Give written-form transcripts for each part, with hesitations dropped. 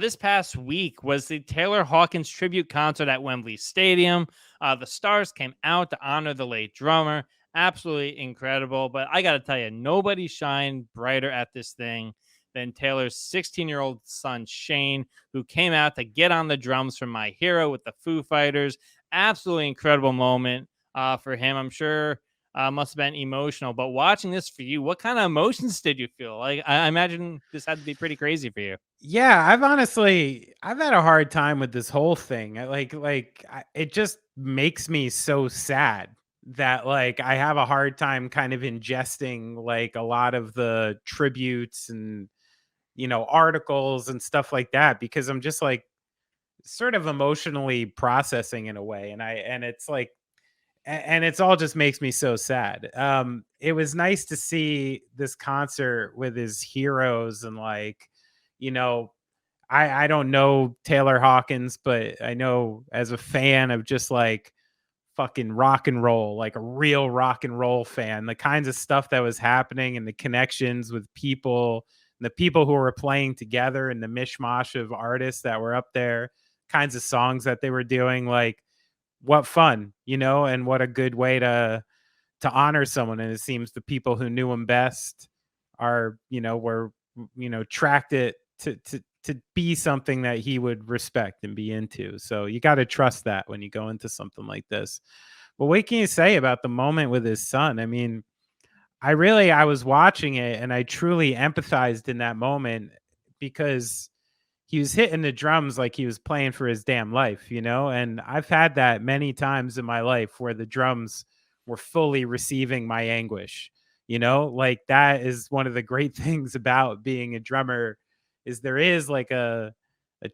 This past week was the Taylor Hawkins Tribute Concert at Wembley Stadium. The stars came out to honor the late drummer. Absolutely incredible. But I got to tell you, nobody shined brighter at this thing than Taylor's 16-year-old son, Shane, who came out to get on the drums for My Hero with the Foo Fighters. Absolutely incredible moment for him. I'm sure must have been emotional. But watching this for you, what kind of emotions did you feel? Like, I imagine this had to be pretty crazy for you. Yeah, I've had a hard time with this whole thing. It just makes me so sad that like I have a hard time kind of ingesting like a lot of the tributes and articles and stuff like that because I'm just like sort of emotionally processing in a way and it's like and it's all just makes me so sad. It was nice to see this concert with his heroes and like, you know, I don't know Taylor Hawkins, but I know as a fan of just like fucking rock and roll, like a real rock and roll fan, the kinds of stuff that was happening and the connections with people and the people who were playing together and the mishmash of artists that were up there, kinds of songs that they were doing, like what fun, and what a good way to honor someone. And it seems the people who knew him best were tracked it to be something that he would respect and be into. So you got to trust that when you go into something like this. But what can you say about the moment with his son? I mean, I was watching it and I truly empathized in that moment because he was hitting the drums like he was playing for his damn life, and I've had that many times in my life where the drums were fully receiving my anguish. Like that is one of the great things about being a drummer is there is like a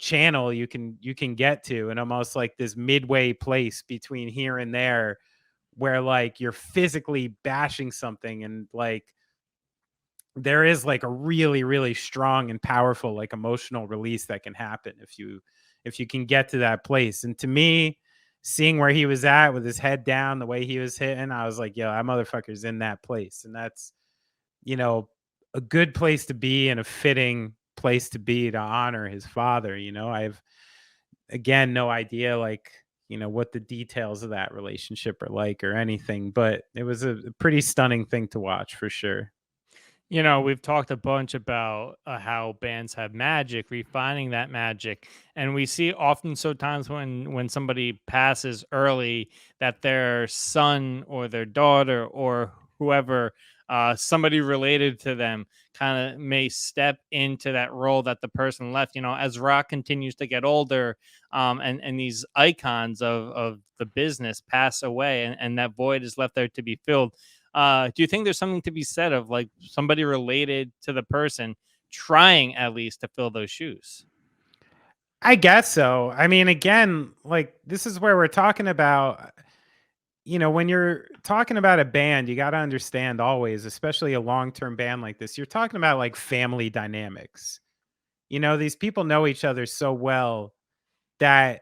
channel you can get to, and almost like this midway place between here and there where like you're physically bashing something, and like there is like a really really strong and powerful like emotional release that can happen if you can get to that place. And to me, seeing where he was at with his head down, the way he was hitting, I was like, yo, that motherfucker's in that place. And that's you know a good place to be and a fitting place to be to honor his father. I've again no idea like what the details of that relationship are like or anything, but it was a pretty stunning thing to watch for sure. We've talked a bunch about how bands have magic, refining that magic, and we see often so times when somebody passes early that their son or their daughter or whoever, somebody related to them, kind of may step into that role that the person left. As rock continues to get older, and these icons of the business pass away, and that void is left there to be filled. Do you think there's something to be said of like somebody related to the person trying at least to fill those shoes? I guess so. I mean, again, like this is where we're talking about, when you're talking about a band, you got to understand always, especially a long term band like this, you're talking about like family dynamics. These people know each other so well that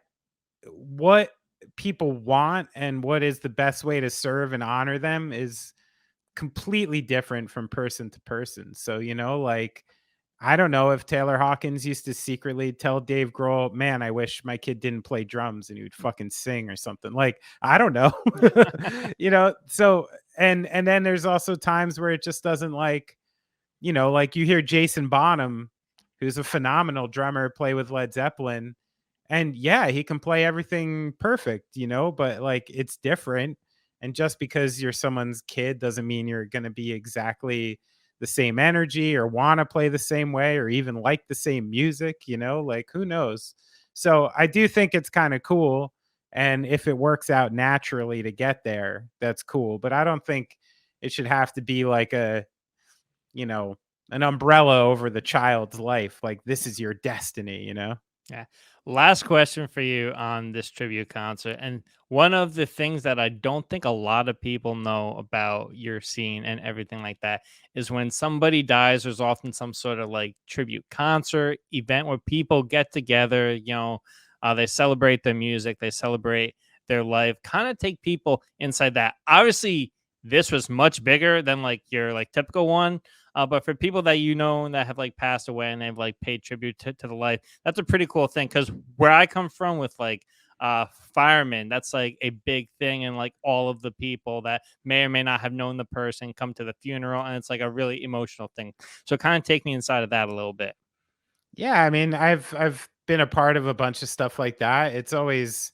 what people want and what is the best way to serve and honor them is completely different from person to person. So, like, I don't know if Taylor Hawkins used to secretly tell Dave Grohl, "Man, I wish my kid didn't play drums and he would fucking sing or something." Like, I don't know. So and then there's also times where it just doesn't like, like you hear Jason Bonham, who's a phenomenal drummer, play with Led Zeppelin, and yeah, he can play everything perfect, but like it's different. And just because you're someone's kid doesn't mean you're going to be exactly the same energy or want to play the same way or even like the same music, like who knows. So I do think it's kind of cool, and if it works out naturally to get there, that's cool, but I don't think it should have to be like you know an umbrella over the child's life, like this is your destiny. Yeah. Last question for you on this tribute concert. And one of the things that I don't think a lot of people know about your scene and everything like that is when somebody dies, there's often some sort of like tribute concert event where people get together, they celebrate their music, they celebrate their life, kind of take people inside that. Obviously, this was much bigger than like your like typical one. But for people that you know that have like passed away and they've like paid tribute to the life, that's a pretty cool thing. Because where I come from with like firemen, that's like a big thing, and like all of the people that may or may not have known the person come to the funeral, and it's like a really emotional thing. So kind of take me inside of that a little bit. Yeah, I mean, I've been a part of a bunch of stuff like that. It's always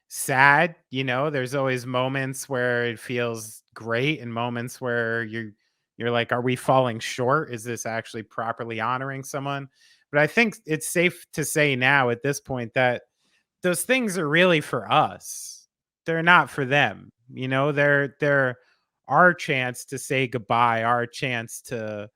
sad, you know. There's always moments where it feels great and moments where you're like, are we falling short? Is this actually properly honoring someone? But I think it's safe to say now at this point that those things are really for us. They're not for them. You know, they're our chance to say goodbye, our chance to,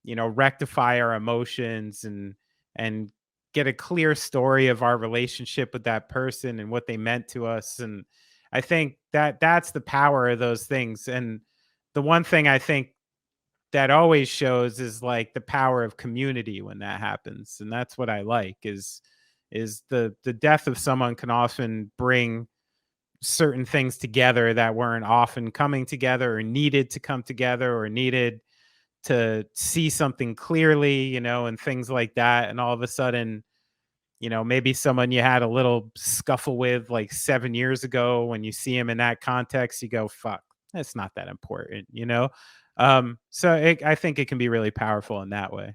you know, rectify our emotions and get a clear story of our relationship with that person and what they meant to us. And I think that that's the power of those things. And the one thing I think that always shows is like the power of community when that happens. And that's what I like is the death of someone can often bring certain things together that weren't often coming together or needed to come together or needed to see something clearly, you know, and things like that. And all of a sudden, you know, maybe someone you had a little scuffle with like 7 years ago, when you see him in that context, you go, fuck, that's not that important, you know? I think it can be really powerful in that way.